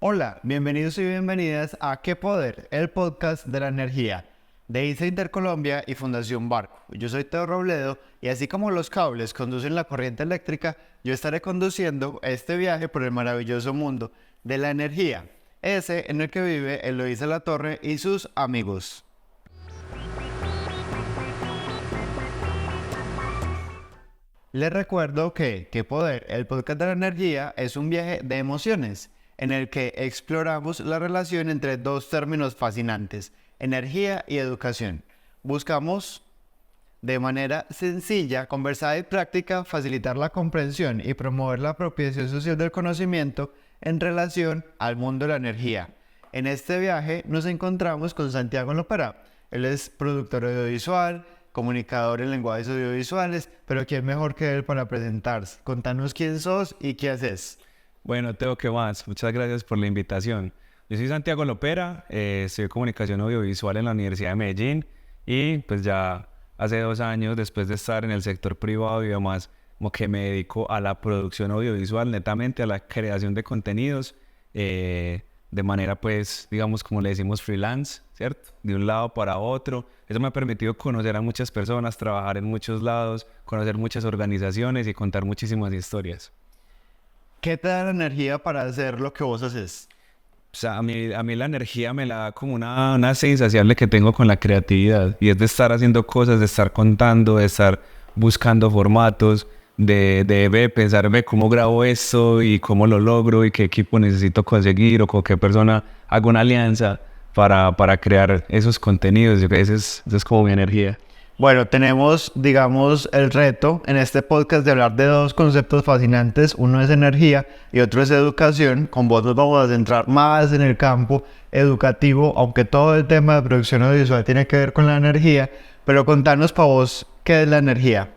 Hola, bienvenidos y bienvenidas a ¿Qué Poder? El podcast de la energía de ICE Intercolombia y Fundación Barco. Yo soy Teo Robledo y así como los cables conducen la corriente eléctrica, yo estaré conduciendo este viaje por el maravilloso mundo de la energía, ese en el que vive Eloísa Latorre y sus amigos. Les recuerdo que ¿Qué Poder? El podcast de la energía es un viaje de emociones en el que exploramos la relación entre dos términos fascinantes, energía y educación. Buscamos de manera sencilla, conversada y práctica, facilitar la comprensión y promover la apropiación social del conocimiento en relación al mundo de la energía. En este viaje nos encontramos con Santiago Lopera. Él es productor audiovisual, comunicador en lenguajes audiovisuales, pero ¿quién mejor que él para presentarse? Contanos quién sos y qué haces. Bueno, Teo, ¿qué más? Muchas gracias por la invitación. Yo soy Santiago Lopera, estudié comunicación audiovisual en la Universidad de Medellín y pues ya hace 2 años, después de estar en el sector privado y demás, como que me dedico a la producción audiovisual, netamente a la creación de contenidos, de manera pues, digamos, como le decimos, freelance, ¿cierto? De un lado para otro. Eso me ha permitido conocer a muchas personas, trabajar en muchos lados, conocer muchas organizaciones y contar muchísimas historias. ¿Qué te da la energía para hacer lo que vos haces? O sea, a mí la energía me la da como una sed insaciable que tengo con la creatividad. Y es de estar haciendo cosas, de estar contando, de estar buscando formatos, de pensarme cómo grabo esto y cómo lo logro y qué equipo necesito conseguir o con qué persona hago una alianza para crear esos contenidos. Esa es como mi energía. Bueno, tenemos, digamos, el reto en este podcast de hablar de dos conceptos fascinantes. Uno es energía y otro es educación. Con vos nos vamos a centrar más en el campo educativo, aunque todo el tema de producción audiovisual tiene que ver con la energía. Pero contanos para vos, ¿qué es la energía?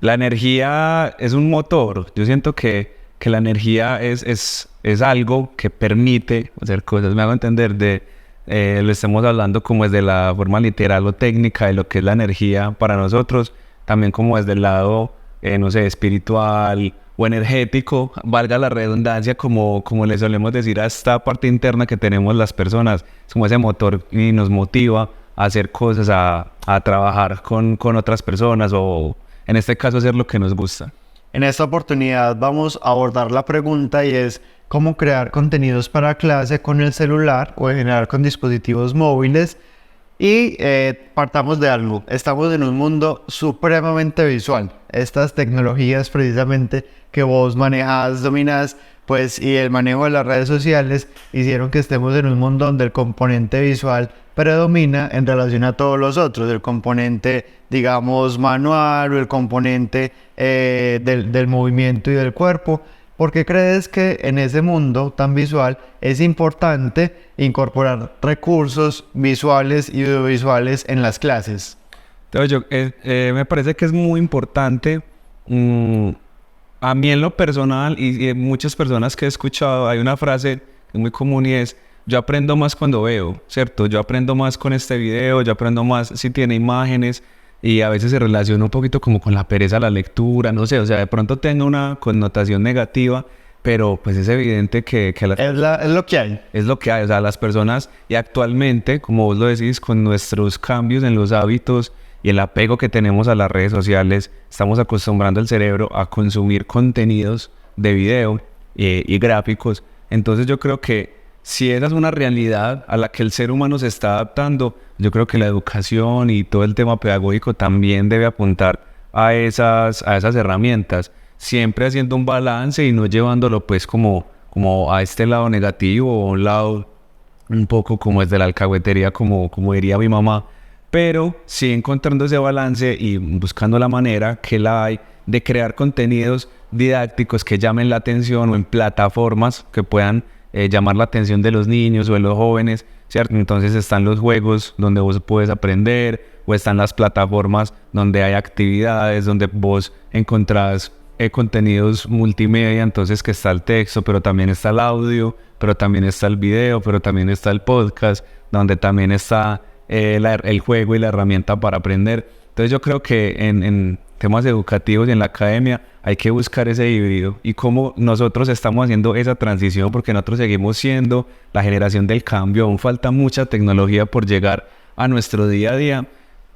La energía es un motor. Yo siento que la energía es algo que permite hacer cosas. Me hago entender lo estamos hablando como desde la forma literal o técnica de lo que es la energía para nosotros, también como desde el lado, no sé, espiritual o energético, valga la redundancia, como le solemos decir a esta parte interna que tenemos las personas, es como ese motor y nos motiva a hacer cosas, a trabajar con otras personas o en este caso hacer lo que nos gusta. En esta oportunidad vamos a abordar la pregunta y es cómo crear contenidos para clase con el celular o en general con dispositivos móviles. Y partamos de algo, estamos en un mundo supremamente visual. Estas tecnologías precisamente que vos manejas, dominas, pues y el manejo de las redes sociales hicieron que estemos en un mundo donde el componente visual predomina en relación a todos los otros, el componente, digamos, manual o el componente del movimiento y del cuerpo. ¿Por qué crees que en ese mundo tan visual es importante incorporar recursos visuales y audiovisuales en las clases? Entonces, me parece que es muy importante. A mí en lo personal y muchas personas que he escuchado, hay una frase que es muy común y es: yo aprendo más cuando veo, ¿cierto? Yo aprendo más con este video, yo aprendo más si tiene imágenes. Y a veces se relaciona un poquito como con la pereza a la lectura, no sé, o sea, de pronto tenga una connotación negativa, pero pues es evidente que es lo que hay. Es lo que hay, o sea, las personas, y actualmente, como vos lo decís, con nuestros cambios en los hábitos y el apego que tenemos a las redes sociales, estamos acostumbrando el cerebro a consumir contenidos de video y gráficos. Entonces yo creo que si esa es una realidad a la que el ser humano se está adaptando, yo creo que la educación y todo el tema pedagógico también debe apuntar a esas herramientas, siempre haciendo un balance y no llevándolo pues como a este lado negativo o un lado un poco como es de la alcahuetería, como diría mi mamá, pero sí encontrando ese balance y buscando la manera que la hay de crear contenidos didácticos que llamen la atención o en plataformas que puedan llamar la atención de los niños o de los jóvenes, ¿cierto? Entonces están los juegos donde vos puedes aprender, o están las plataformas donde hay actividades, donde vos encontrás contenidos multimedia, entonces que está el texto, pero también está el audio, pero también está el video, pero también está el podcast, donde también está el juego y la herramienta para aprender. Entonces yo creo que en temas educativos y en la academia hay que buscar ese híbrido y cómo nosotros estamos haciendo esa transición, porque nosotros seguimos siendo la generación del cambio, aún falta mucha tecnología por llegar a nuestro día a día.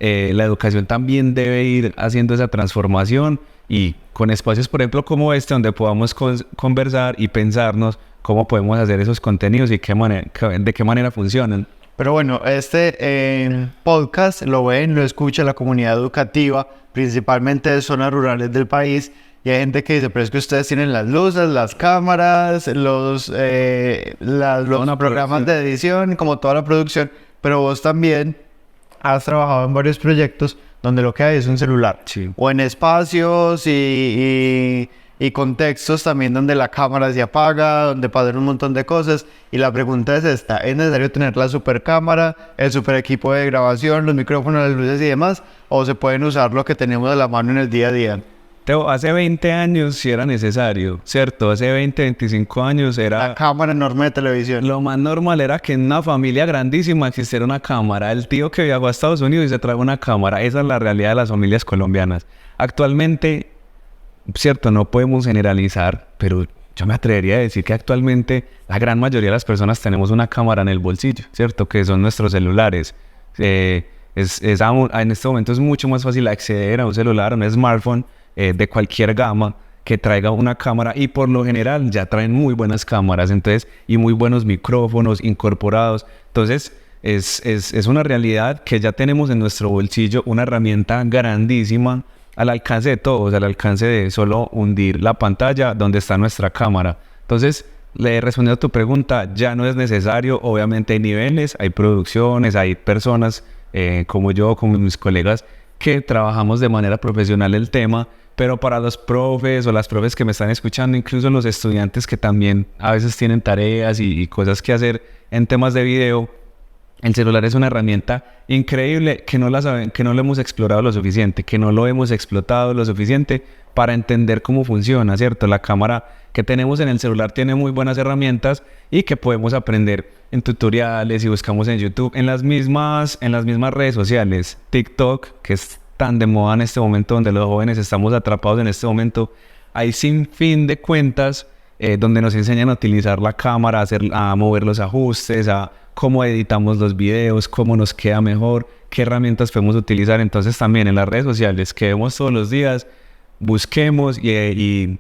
La educación también debe ir haciendo esa transformación y con espacios, por ejemplo, como este, donde podamos conversar y pensarnos cómo podemos hacer esos contenidos y de qué manera funcionan. Pero bueno, este podcast lo ven, lo escucha la comunidad educativa, principalmente de zonas rurales del país. Y hay gente que dice, pero es que ustedes tienen las luces, las cámaras, los programas de edición, como toda la producción. Pero vos también has trabajado en varios proyectos donde lo que hay es un celular. Sí. O en espacios y contextos también donde la cámara se apaga, donde pasan un montón de cosas. Y la pregunta es esta: ¿es necesario tener la super cámara, el super equipo de grabación, los micrófonos, las luces y demás? ¿O se pueden usar lo que tenemos a la mano en el día a día? Teo, hace 20 años sí era necesario, ¿cierto? Hace 20, 25 años era... La cámara enorme de televisión. Lo más normal era que en una familia grandísima existiera una cámara. El tío que viajó a Estados Unidos y se trajo una cámara. Esa es la realidad de las familias colombianas. Actualmente, cierto, no podemos generalizar, pero yo me atrevería a decir que actualmente la gran mayoría de las personas tenemos una cámara en el bolsillo, ¿cierto? Que son nuestros celulares. En este momento es mucho más fácil acceder a un celular, a un smartphone de cualquier gama que traiga una cámara, y por lo general ya traen muy buenas cámaras, entonces, y muy buenos micrófonos incorporados. Entonces es una realidad que ya tenemos en nuestro bolsillo una herramienta grandísima al alcance de todos, al alcance de solo hundir la pantalla donde está nuestra cámara. Entonces, le respondiendo a tu pregunta, ya no es necesario. Obviamente hay niveles, hay producciones, hay personas como yo, como mis colegas, que trabajamos de manera profesional el tema, pero para los profes o las profes que me están escuchando, incluso los estudiantes que también a veces tienen tareas y cosas que hacer en temas de video, el celular es una herramienta increíble que no lo hemos explorado lo suficiente, que no lo hemos explotado lo suficiente para entender cómo funciona, ¿cierto? La cámara que tenemos en el celular tiene muy buenas herramientas y que podemos aprender en tutoriales, y buscamos en YouTube, en las mismas redes sociales, TikTok, que es tan de moda en este momento, donde los jóvenes estamos atrapados en este momento. Hay sin fin de cuentas donde nos enseñan a utilizar la cámara, a mover los ajustes, a cómo editamos los videos, cómo nos queda mejor, qué herramientas podemos utilizar. Entonces también en las redes sociales que vemos todos los días, busquemos y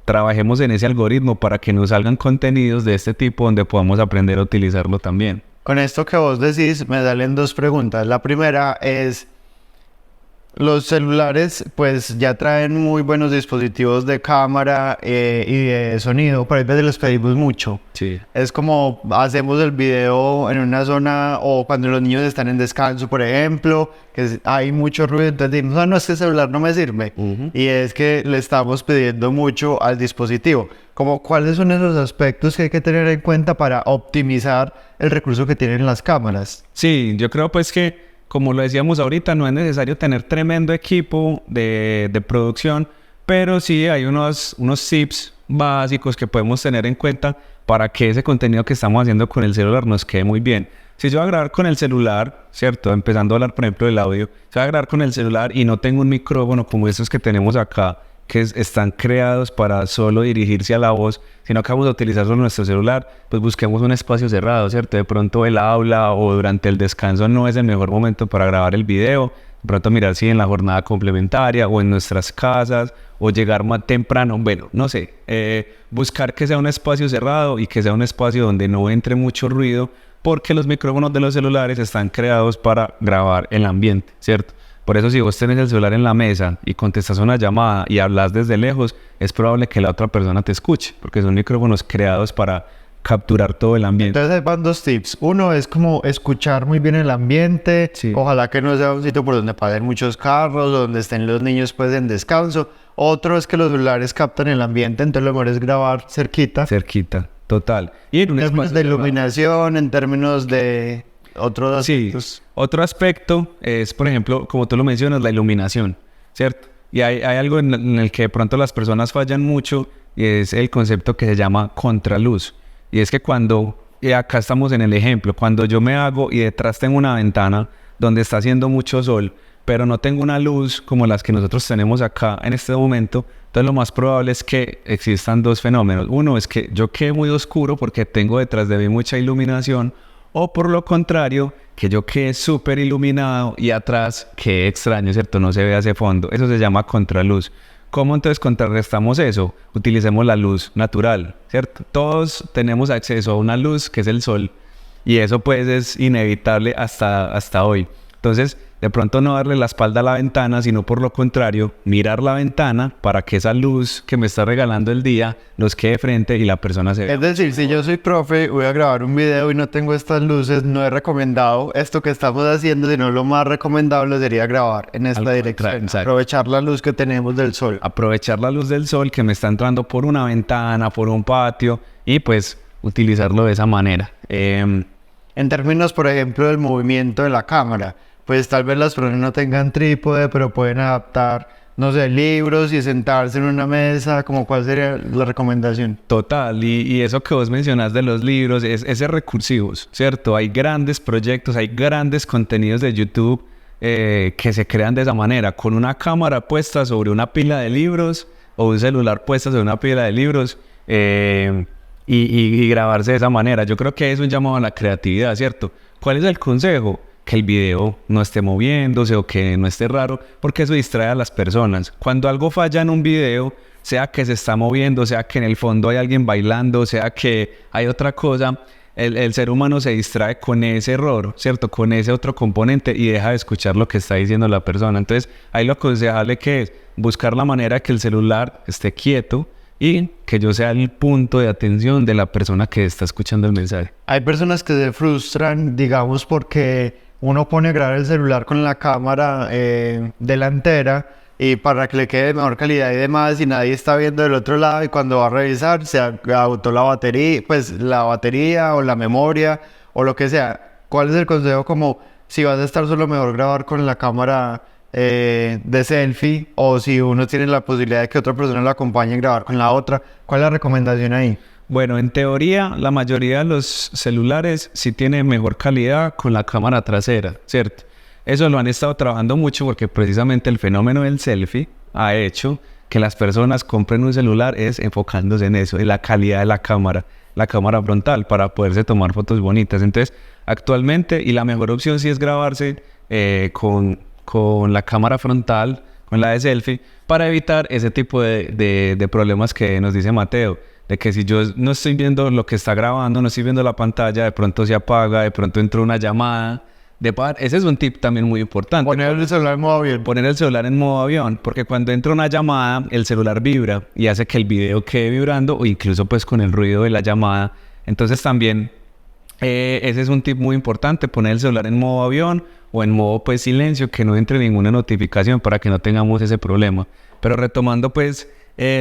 trabajemos en ese algoritmo para que nos salgan contenidos de este tipo donde podamos aprender a utilizarlo también. Con esto que vos decís, me salen dos preguntas. La primera es: los celulares pues ya traen muy buenos dispositivos de cámara y de sonido, pero a veces los pedimos mucho. Sí. Es como hacemos el video en una zona, o cuando los niños están en descanso, por ejemplo, que hay mucho ruido, entonces decimos, no, este celular no me sirve. Y es que le estamos pidiendo mucho al dispositivo. Como, ¿cuáles son esos aspectos que hay que tener en cuenta para optimizar el recurso que tienen las cámaras? Sí, yo creo pues que, como lo decíamos ahorita, no es necesario tener tremendo equipo de producción, pero sí hay unos tips básicos que podemos tener en cuenta para que ese contenido que estamos haciendo con el celular nos quede muy bien. Si yo voy a grabar con el celular, ¿cierto? Empezando a hablar, por ejemplo, del audio, si voy a grabar con el celular y no tengo un micrófono como estos que tenemos acá, que están creados para solo dirigirse a la voz, sino que vamos a utilizar solo nuestro celular, pues busquemos un espacio cerrado, ¿cierto? De pronto el aula o durante el descanso no es el mejor momento para grabar el video. De pronto mirar si en la jornada complementaria o en nuestras casas, o llegar más temprano, bueno, no sé, buscar que sea un espacio cerrado y que sea un espacio donde no entre mucho ruido, porque los micrófonos de los celulares están creados para grabar el ambiente, ¿cierto? Por eso, si vos tenés el celular en la mesa y contestas una llamada y hablas desde lejos, es probable que la otra persona te escuche, porque son micrófonos creados para capturar todo el ambiente. Entonces ahí van dos tips. Uno es como escuchar muy bien el ambiente. Sí. Ojalá que no sea un sitio por donde pasen muchos carros, donde estén los niños pues en descanso. Otro es que los celulares captan el ambiente, entonces lo mejor es grabar cerquita. Cerquita, total. Y en En términos de iluminación, en términos de otros aspectos. Sí, otro aspecto es, por ejemplo, como tú lo mencionas, la iluminación, ¿cierto? Y hay algo en el que de pronto las personas fallan mucho, y es el concepto que se llama contraluz. Y es que y acá estamos en el ejemplo, cuando yo me hago y detrás tengo una ventana donde está haciendo mucho sol, pero no tengo una luz como las que nosotros tenemos acá en este momento, entonces lo más probable es que existan dos fenómenos. Uno es que yo quede muy oscuro porque tengo detrás de mí mucha iluminación, o por lo contrario, que yo quede súper iluminado y atrás quede extraño, ¿cierto? No se ve ese fondo. Eso se llama contraluz. ¿Cómo entonces contrarrestamos eso? Utilicemos la luz natural, ¿cierto? Todos tenemos acceso a una luz que es el sol y eso pues es inevitable hasta hoy. Entonces, de pronto no darle la espalda a la ventana, sino por lo contrario, mirar la ventana para que esa luz que me está regalando el día nos quede frente y la persona se vea. Es decir, si yo soy profe, voy a grabar un video y no tengo estas luces, no es recomendado esto que estamos haciendo, sino lo más recomendable sería grabar en esta dirección. Aprovechar la luz que tenemos del sol. Aprovechar la luz del sol que me está entrando por una ventana, por un patio y pues utilizarlo de esa manera. En términos, por ejemplo, del movimiento de la cámara, pues tal vez las personas no tengan trípode, pero pueden adaptar, no sé, libros y sentarse en una mesa, como cuál sería la recomendación. Total, y eso que vos mencionás de los libros es recursivos, ¿cierto? Hay grandes proyectos, hay grandes contenidos de YouTube que se crean de esa manera, con una cámara puesta sobre una pila de libros o un celular puesto sobre una pila de libros y grabarse de esa manera. Yo creo que es un llamado a la creatividad, ¿cierto? ¿Cuál es el consejo? Que el video no esté moviéndose o que no esté raro, porque eso distrae a las personas. Cuando algo falla en un video, sea que se está moviendo, sea que en el fondo hay alguien bailando, sea que hay otra cosa, el ser humano se distrae con ese error, ¿cierto? Con ese otro componente y deja de escuchar lo que está diciendo la persona. Entonces, ahí lo aconsejable que es buscar la manera que el celular esté quieto y que yo sea el punto de atención de la persona que está escuchando el mensaje. Hay personas que se frustran, digamos, porque uno pone a grabar el celular con la cámara delantera y para que le quede de mejor calidad y demás, y nadie está viendo del otro lado, y cuando va a revisar se agotó la batería, pues la batería o la memoria o lo que sea. ¿Cuál es el consejo? Como si vas a estar solo, mejor grabar con la cámara de selfie, o si uno tiene la posibilidad de que otra persona lo acompañe a grabar con la otra. ¿Cuál es la recomendación ahí? Bueno, en teoría, la mayoría de los celulares sí tienen mejor calidad con la cámara trasera, ¿cierto? Eso lo han estado trabajando mucho porque precisamente el fenómeno del selfie ha hecho que las personas compren un celular enfocándose en eso, en la calidad de la cámara frontal para poderse tomar fotos bonitas. Entonces, actualmente, y la mejor opción sí es grabarse con la cámara frontal, con la de selfie, para evitar ese tipo de problemas que nos dice Mateo. De que si yo no estoy viendo lo que está grabando, no estoy viendo la pantalla, de pronto se apaga, de pronto entra una llamada. Ese es un tip también muy importante. Poner el celular en modo avión. Poner el celular en modo avión, porque cuando entra una llamada, el celular vibra y hace que el video quede vibrando, o incluso pues con el ruido de la llamada. Entonces también ese es un tip muy importante, poner el celular en modo avión o en modo pues silencio, que no entre ninguna notificación para que no tengamos ese problema. Pero retomando pues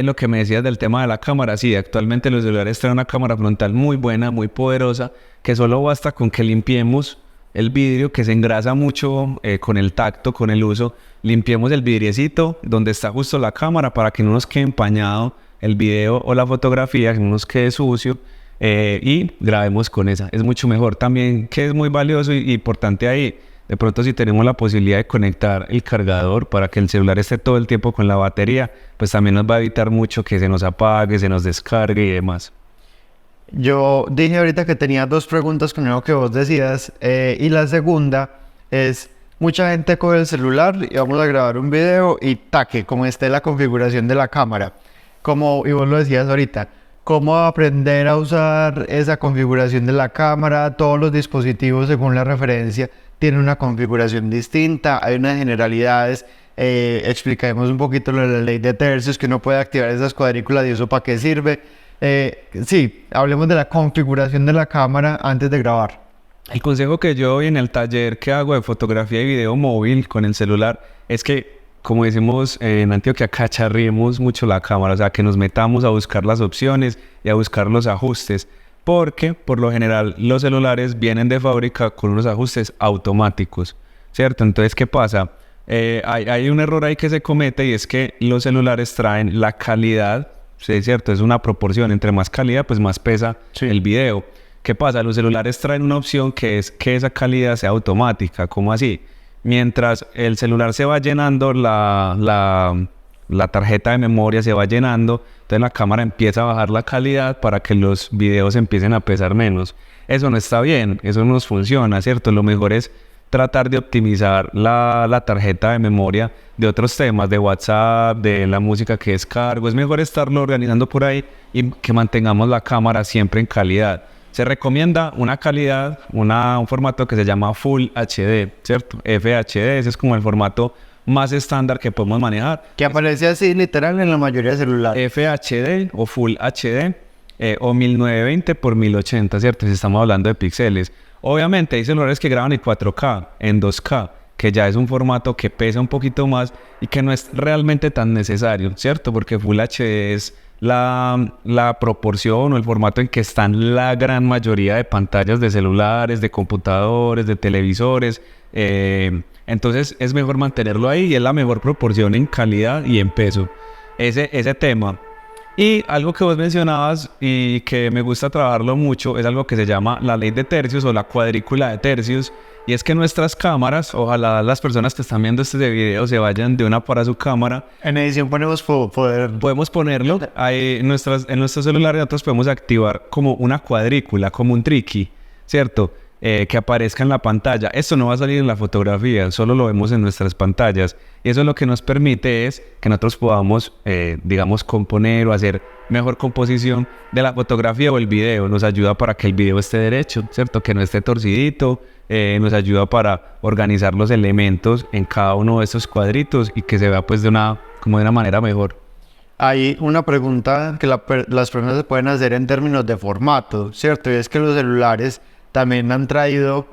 lo que me decías del tema de la cámara, sí, actualmente los celulares traen una cámara frontal muy buena, muy poderosa, que solo basta con que limpiemos el vidrio, que se engrasa mucho con el tacto, con el uso. Limpiemos el vidriecito donde está justo la cámara para que no nos quede empañado el video o la fotografía, que no nos quede sucio, y grabemos con esa. Es mucho mejor también, que es muy valioso y importante ahí. De pronto, si tenemos la posibilidad de conectar el cargador para que el celular esté todo el tiempo con la batería, pues también nos va a evitar mucho que se nos apague, se nos descargue y demás. Yo dije ahorita que tenía dos preguntas con lo que vos decías, y la segunda es, mucha gente coge el celular y vamos a grabar un video y taque, como esté la configuración de la cámara, y vos lo decías ahorita, ¿cómo aprender a usar esa configuración de la cámara? Todos los dispositivos, según la referencia, tienen una configuración distinta, hay unas generalidades. Explicaremos un poquito lo de la ley de tercios, que uno puede activar esas cuadrículas y eso para qué sirve. Sí, hablemos de la configuración de la cámara antes de grabar. El consejo que yo doy en el taller que hago de fotografía y video móvil con el celular es que, como decimos en Antioquia, cacharriemos mucho la cámara, o sea, que nos metamos a buscar las opciones y a buscar los ajustes, porque por lo general los celulares vienen de fábrica con unos ajustes automáticos, ¿cierto? Entonces, ¿qué pasa? Hay un error ahí que se comete, y es que los celulares traen la calidad, sí, es cierto, es una proporción, entre más calidad pues más pesa el video. ¿Qué pasa? Los celulares traen una opción que es que esa calidad sea automática. ¿Cómo así? mientras el celular se va llenando, la tarjeta de memoria se va llenando, entonces la cámara empieza a bajar la calidad para que los videos empiecen a pesar menos. Eso no está bien, eso no nos funciona, ¿cierto? Lo mejor es tratar de optimizar la tarjeta de memoria de otros temas, de WhatsApp, de la música que descargo. Es mejor estarlo organizando por ahí y que mantengamos la cámara siempre en calidad. Se recomienda una calidad, un formato que se llama Full HD, ¿cierto? FHD, ese es como el formato más estándar que podemos manejar. Que aparece así literal en la mayoría de celulares. FHD o Full HD o 1920 por 1080, ¿cierto? Si estamos hablando de píxeles. Obviamente hay celulares que graban en 4K, en 2K, que ya es un formato que pesa un poquito más y que no es realmente tan necesario, ¿cierto? Porque Full HD es la proporción o el formato en que están la gran mayoría de pantallas de celulares, de computadores, de televisores. Entonces es mejor mantenerlo ahí y es la mejor proporción en calidad y en peso. Ese tema. Y algo que vos mencionabas y que me gusta trabajarlo mucho es algo que se llama la ley de tercios o la cuadrícula de tercios. Y es que nuestras cámaras, ojalá las personas que están viendo este video se vayan de una para su cámara. En edición ponemos Podemos ponerlo. Ahí en nuestros celulares nosotros podemos activar como una cuadrícula, como un triqui, ¿cierto? Que aparezca en la pantalla. Esto no va a salir en la fotografía, solo lo vemos en nuestras pantallas. Y eso lo que nos permite es que nosotros podamos, digamos, componer o hacer mejor composición de la fotografía o el video. Nos ayuda para que el video esté derecho, ¿cierto? Que no esté torcidito. Nos ayuda para organizar los elementos en cada uno de estos cuadritos y que se vea pues de una manera mejor. Hay una pregunta que las personas se pueden hacer en términos de formato, ¿cierto? Y es que los celulares también han traído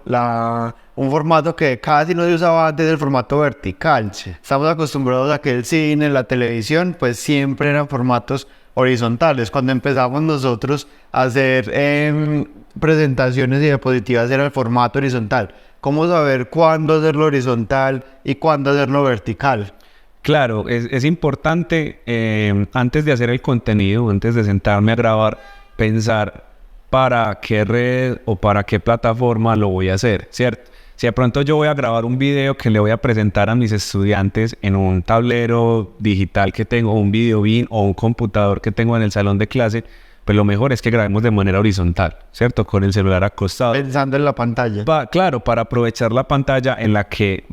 un formato que casi no se usaba antes, del formato vertical. Sí. Estamos acostumbrados a que el cine, la televisión, pues siempre eran formatos horizontales. Cuando empezamos nosotros a hacer presentaciones y diapositivas era el formato horizontal. ¿Cómo saber cuándo hacerlo horizontal y cuándo hacerlo vertical? Claro, es importante antes de hacer el contenido, antes de sentarme a grabar, pensar para qué red o para qué plataforma lo voy a hacer, ¿cierto? Si de pronto yo voy a grabar un video que le voy a presentar a mis estudiantes en un tablero digital que tengo, un video bin o un computador que tengo en el salón de clase, pues lo mejor es que grabemos de manera horizontal, ¿cierto? Con el celular acostado. Pensando en la pantalla. Claro, para aprovechar la pantalla en la que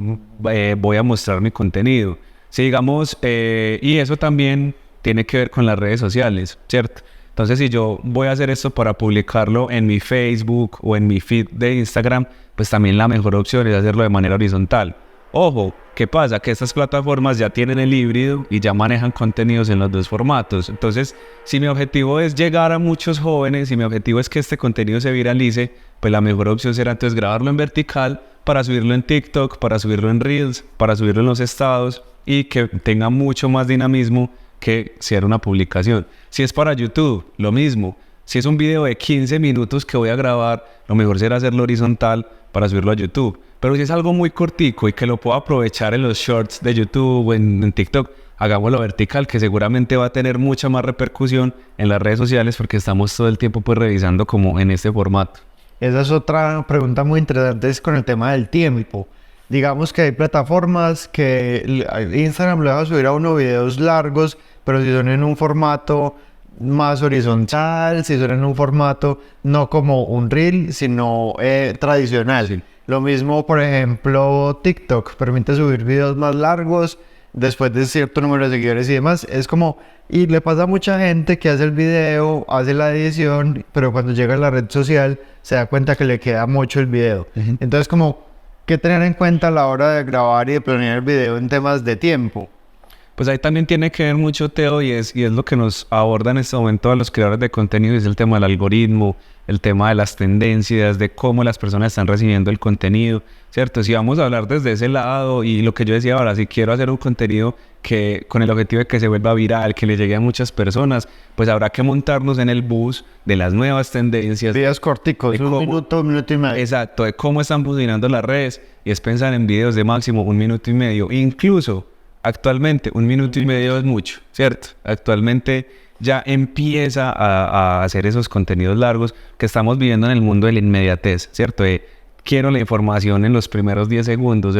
voy a mostrar mi contenido. Si digamos, y eso también tiene que ver con las redes sociales, ¿cierto? Entonces, si yo voy a hacer esto para publicarlo en mi Facebook o en mi feed de Instagram, pues también la mejor opción es hacerlo de manera horizontal. Ojo, ¿qué pasa? Que estas plataformas ya tienen el híbrido y ya manejan contenidos en los dos formatos. Entonces, si mi objetivo es llegar a muchos jóvenes, si mi objetivo es que este contenido se viralice, pues la mejor opción será entonces grabarlo en vertical para subirlo en TikTok, para subirlo en Reels, para subirlo en los estados y que tenga mucho más dinamismo que si era una publicación. Si es para YouTube, lo mismo. Si es un video de 15 minutos que voy a grabar, lo mejor será hacerlo horizontal para subirlo a YouTube. Pero si es algo muy cortico y que lo puedo aprovechar en los shorts de YouTube o en TikTok, hagámoslo vertical, que seguramente va a tener mucha más repercusión en las redes sociales porque estamos todo el tiempo pues revisando como en este formato. Esa es otra pregunta muy interesante, es con el tema del tiempo. Digamos que hay plataformas que Instagram le va a subir a uno videos largos, pero si son en un formato más horizontal, si son en un formato no como un reel, sino tradicional. Sí. Lo mismo, por ejemplo, TikTok permite subir videos más largos después de cierto número de seguidores y demás. Es como, y le pasa a mucha gente que hace el video, hace la edición, pero cuando llega a la red social se da cuenta que le queda mucho el video. Entonces, como, ¿qué tener en cuenta a la hora de grabar y de planear el video en temas de tiempo? Pues ahí también tiene que ver mucho, Teo, y es lo que nos aborda en este momento a los creadores de contenido, es el tema del algoritmo, el tema de las tendencias, de cómo las personas están recibiendo el contenido, ¿cierto? Si vamos a hablar desde ese lado, y lo que yo decía ahora, si quiero hacer un contenido que con el objetivo de que se vuelva viral, que le llegue a muchas personas, pues habrá que montarnos en el bus de las nuevas tendencias. Videos corticos, un minuto y medio. Exacto, de cómo están funcionando las redes, y es pensar en videos de máximo 1 minuto y medio, incluso actualmente 1 minuto y medio es mucho, ¿cierto? Actualmente ya empieza a hacer esos contenidos largos que estamos viviendo en el mundo de la inmediatez, ¿cierto? quiero la información en los primeros 10 segundos.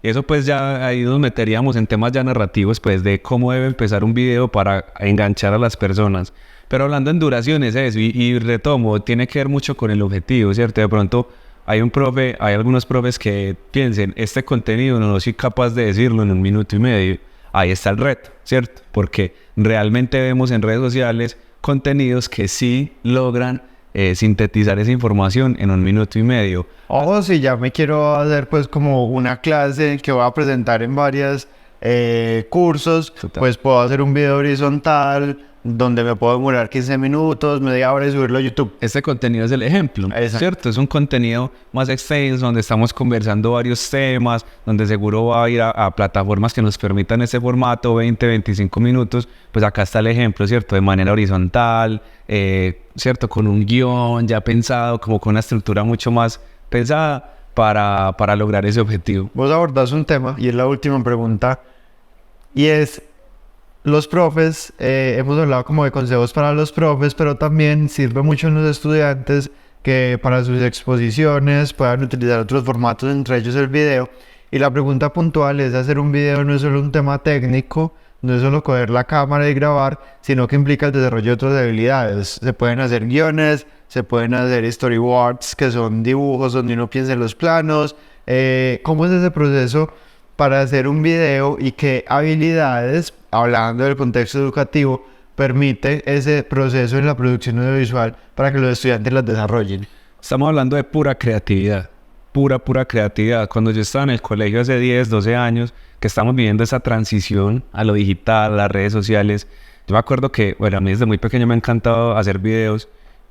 Eso pues ya ahí nos meteríamos en temas ya narrativos, pues de cómo debe empezar un video para enganchar a las personas. Pero hablando en duraciones, eso, y retomo, tiene que ver mucho con el objetivo, ¿cierto? De pronto hay algunos profes que piensen, este contenido no soy capaz de decirlo en 1 minuto y medio. Ahí está el reto, ¿cierto? Porque realmente vemos en redes sociales contenidos que sí logran sintetizar esa información en 1 minuto y medio. Ojo, si ya me quiero hacer pues como una clase que voy a presentar en varios cursos, Total. pues puedo hacer un video horizontal donde me puedo demorar 15 minutos, media hora y subirlo a YouTube. Este contenido es el ejemplo, Exacto. ¿cierto? Es un contenido más extenso, donde estamos conversando varios temas, donde seguro va a ir a plataformas que nos permitan ese formato, 20, 25 minutos. Pues acá está el ejemplo, ¿cierto? De manera horizontal, ¿cierto? Con un guión ya pensado, como con una estructura mucho más pensada para lograr ese objetivo. Vos abordás un tema y es la última pregunta y es... Los profes, hemos hablado como de consejos para los profes, pero también sirve mucho en los estudiantes que para sus exposiciones puedan utilizar otros formatos, entre ellos el video. Y la pregunta puntual es: hacer un video no es solo un tema técnico, no es solo coger la cámara y grabar, sino que implica el desarrollo de otras habilidades. Se pueden hacer guiones, se pueden hacer storyboards, que son dibujos donde uno piensa en los planos. ¿Cómo es ese proceso para hacer un video y qué habilidades, hablando del contexto educativo, permite ese proceso en la producción audiovisual para que los estudiantes las desarrollen? Estamos hablando de pura creatividad, pura creatividad. Cuando yo estaba en el colegio hace 10, 12 años, que estamos viviendo esa transición a lo digital, a las redes sociales, yo me acuerdo que, bueno, a mí desde muy pequeño me ha encantado hacer videos.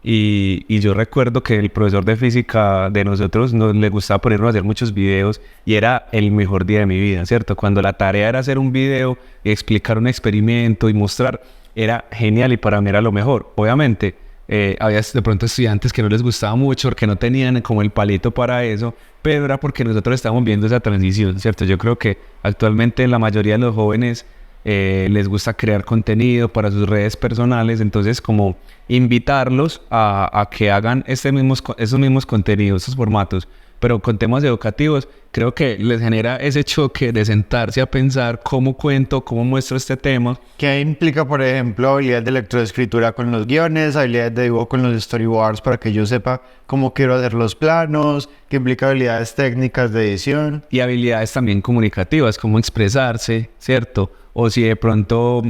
Y yo recuerdo que el profesor de física de nosotros le gustaba ponernos a hacer muchos videos y era el mejor día de mi vida, ¿cierto? Cuando la tarea era hacer un video y explicar un experimento y mostrar, era genial y para mí era lo mejor. Obviamente, había de pronto estudiantes que no les gustaba mucho porque no tenían como el palito para eso, pero era porque nosotros estábamos viendo esa transición, ¿cierto? Yo creo que actualmente la mayoría de los jóvenes les gusta crear contenido para sus redes personales, entonces como invitarlos a que hagan esos mismos contenidos, esos formatos, pero con temas educativos. Creo que les genera ese choque de sentarse a pensar cómo cuento, cómo muestro este tema. ¿Qué implica, por ejemplo, habilidades de lectoescritura con los guiones, habilidades de dibujo con los storyboards para que yo sepa cómo quiero hacer los planos? ¿Qué implica habilidades técnicas de edición? Y habilidades también comunicativas, cómo expresarse, ¿cierto? O si de pronto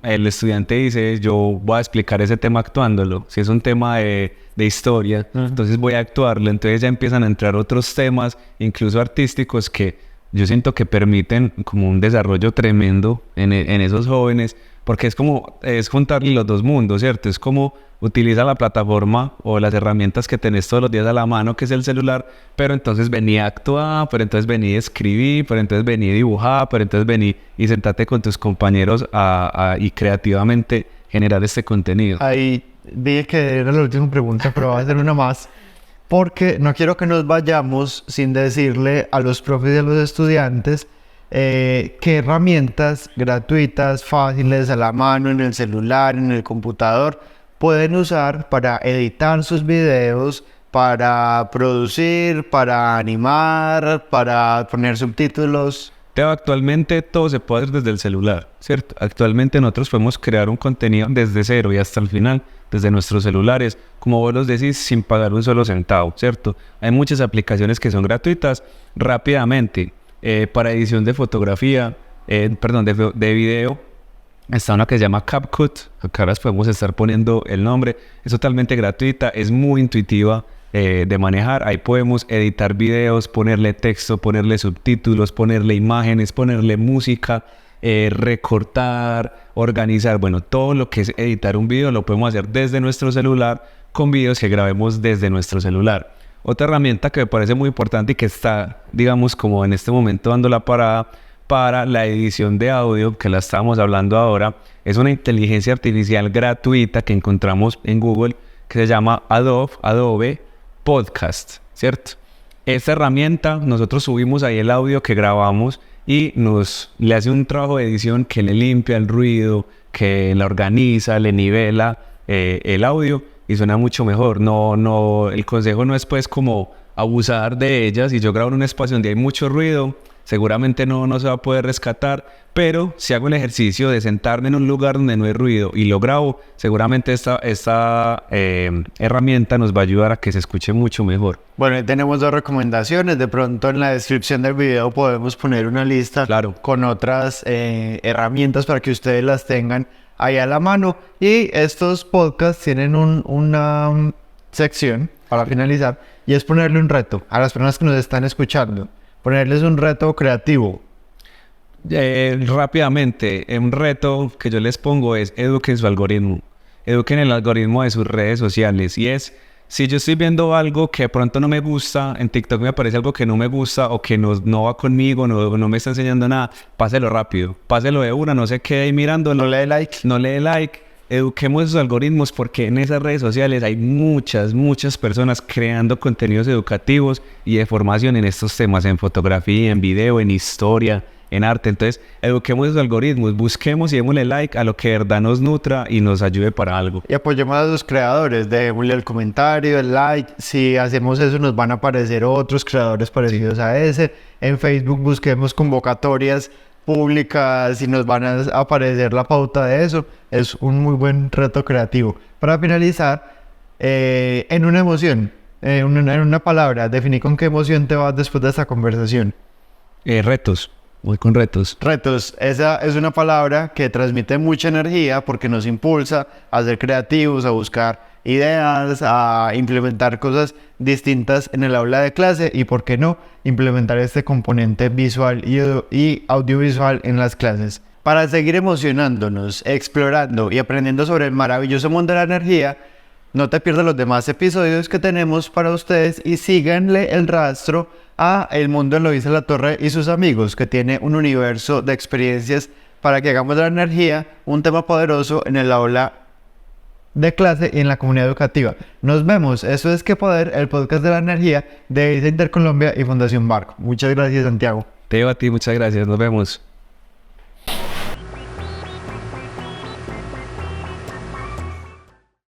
el estudiante dice, yo voy a explicar ese tema actuándolo. Si es un tema de historia, entonces voy a actuarlo. Entonces ya empiezan a entrar otros temas, incluso artísticos, que yo siento que permiten como un desarrollo tremendo en esos jóvenes. Porque es juntar los dos mundos, ¿cierto? Es como utiliza la plataforma o las herramientas que tenés todos los días a la mano, que es el celular, pero entonces vení a actuar, pero entonces vení a escribir, pero entonces vení a dibujar, pero entonces vení y sentate con tus compañeros y creativamente generar este contenido. Ahí dije que era la última pregunta, pero voy a hacer una más, porque no quiero que nos vayamos sin decirle a los profes y a los estudiantes qué herramientas gratuitas, fáciles, a la mano, en el celular, en el computador, pueden usar para editar sus videos, para producir, para animar, para poner subtítulos. Teo, actualmente todo se puede hacer desde el celular, ¿cierto? Actualmente nosotros podemos crear un contenido desde cero y hasta el final, desde nuestros celulares, como vos los decís, sin pagar un solo centavo, ¿cierto? Hay muchas aplicaciones que son gratuitas rápidamente. Para edición de fotografía, de video, está una que se llama CapCut. Acá las podemos estar poniendo el nombre. Es totalmente gratuita, es muy intuitiva de manejar. Ahí podemos editar videos, ponerle texto, ponerle subtítulos, ponerle imágenes, ponerle música, recortar, organizar. Bueno, todo lo que es editar un video lo podemos hacer desde nuestro celular con videos que grabemos desde nuestro celular. Otra herramienta que me parece muy importante y que está, digamos, como en este momento dando la parada para la edición de audio, que la estamos hablando ahora, es una inteligencia artificial gratuita que encontramos en Google, que se llama Adobe Podcast, ¿cierto? Esta herramienta, nosotros subimos ahí el audio que grabamos y le hace un trabajo de edición que le limpia el ruido, que la organiza, le nivela el audio y suena mucho mejor. El consejo no es pues como abusar de ellas. Y yo grabo en un espacio donde hay mucho ruido, seguramente no se va a poder rescatar, pero si hago el ejercicio de sentarme en un lugar donde no hay ruido y lo grabo, seguramente esta herramienta nos va a ayudar a que se escuche mucho mejor. Bueno, tenemos dos recomendaciones. De pronto en la descripción del video podemos poner una lista con otras herramientas para que ustedes las tengan ahí a la mano. Y estos podcasts tienen una sección para finalizar, y es ponerle un reto a las personas que nos están escuchando. Ponerles un reto creativo. Rápidamente, un reto que yo les pongo es eduquen su algoritmo. Eduquen el algoritmo de sus redes sociales. Y es, si yo estoy viendo algo que de pronto no me gusta, en TikTok me aparece algo que no me gusta o que no va conmigo, no me está enseñando nada, páselo rápido. Páselo de una, no se quede ahí mirando. No le dé like. No le dé like. Eduquemos esos algoritmos, porque en esas redes sociales hay muchas personas creando contenidos educativos y de formación en estos temas, en fotografía, en video, en historia, en arte. Entonces, eduquemos esos algoritmos, busquemos y démosle like a lo que de verdad nos nutra y nos ayude para algo. Y apoyemos a los creadores, démosle el comentario, el like. Si hacemos eso, nos van a aparecer otros creadores parecidos a ese. En Facebook busquemos convocatorias públicas y nos van a aparecer la pauta de eso. Es un muy buen reto creativo. Para finalizar, en una emoción, en una palabra, definí con qué emoción te vas después de esta conversación. Retos. Voy con retos. Retos, esa es una palabra que transmite mucha energía porque nos impulsa a ser creativos, a buscar ideas, a implementar cosas distintas en el aula de clase y, por qué no, implementar este componente visual y audiovisual en las clases. Para seguir emocionándonos, explorando y aprendiendo sobre el maravilloso mundo de la energía, no te pierdas los demás episodios que tenemos para ustedes y síganle el rastro a El Mundo lo dice la Torre y sus amigos, que tiene un universo de experiencias para que hagamos de la energía un tema poderoso en el aula de clase y en la comunidad educativa. Nos vemos. Eso es Que Poder, el podcast de la energía de ISA Intercolombia y Fundación Barco. Muchas gracias, Santiago. Te digo a ti, muchas gracias. Nos vemos.